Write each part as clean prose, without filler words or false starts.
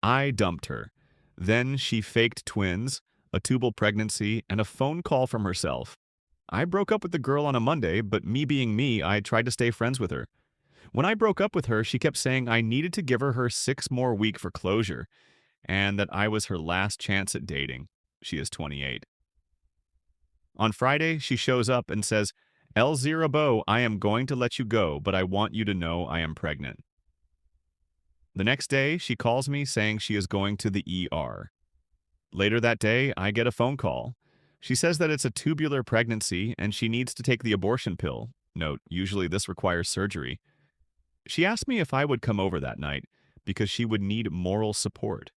I dumped her. Then she faked twins, a tubal pregnancy, and a phone call from herself. I broke up with the girl on a Monday, but me being me, I tried to stay friends with her. When I broke up with her, she kept saying I needed to give her 6 more weeks for closure, and that I was her last chance at dating. She is 28. On Friday, she shows up and says, El Zerabo, I am going to let you go, but I want you to know I am pregnant. The next day, she calls me saying she is going to the ER. Later that day, I get a phone call. She says that it's a tubular pregnancy and she needs to take the abortion pill. Note, usually this requires surgery. She asked me if I would come over that night because she would need moral support.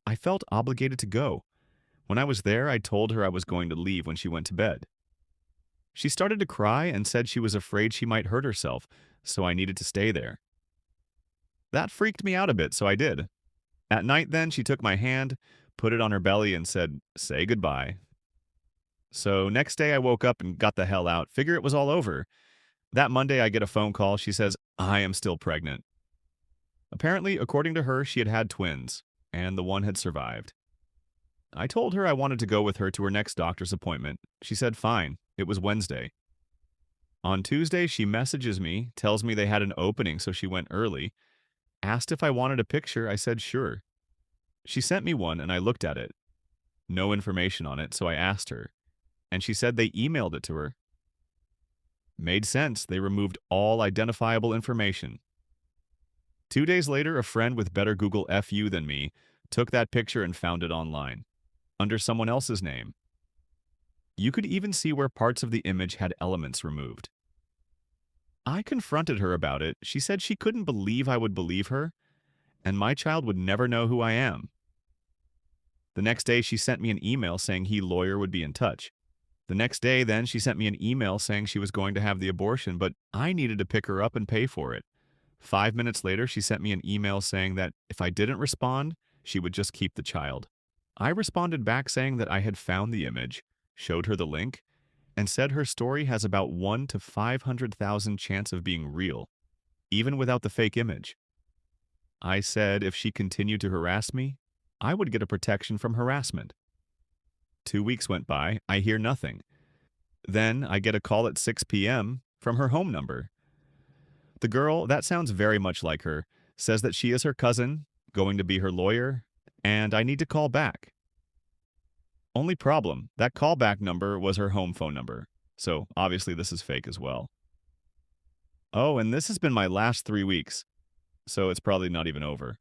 I felt obligated to go. When I was there, I told her I was going to leave when she went to bed. She started to cry and said she was afraid she might hurt herself, so I needed to stay there. That freaked me out a bit, so I did. At night then, she took my hand, put it on her belly, and said, say goodbye. So next day I woke up and got the hell out, figure it was all over. That Monday I get a phone call, she says, I am still pregnant. Apparently, according to her, she had had twins, and the one had survived. I told her I wanted to go with her to her next doctor's appointment. She said fine, it was Wednesday. On Tuesday, she messages me, tells me they had an opening so she went early, asked if I wanted a picture, I said sure. She sent me one and I looked at it. No information on it, so I asked her, and she said they emailed it to her. Made sense, they removed all identifiable information. 2 days later, a friend with better Google FU than me took that picture and found it online, under someone else's name. You could even see where parts of the image had elements removed. I confronted her about it. She said she couldn't believe I would believe her, and my child would never know who I am. The next day, she sent me an email saying he lawyer would be in touch. The next day, then, she sent me an email saying she was going to have the abortion, but I needed to pick her up and pay for it. 5 minutes later, she sent me an email saying that if I didn't respond, she would just keep the child. I responded back saying that I had found the image, showed her the link, and said her story has about 1 to 500,000 chance of being real, even without the fake image. I said if she continued to harass me, I would get a protection from harassment. 2 weeks went by, I hear nothing. Then I get a call at 6 p.m. from her home number. The girl, that sounds very much like her, says that she is her cousin, going to be her lawyer, and I need to call back. Only problem, that callback number was her home phone number, so obviously this is fake as well. Oh, and this has been my last 3 weeks, so it's probably not even over.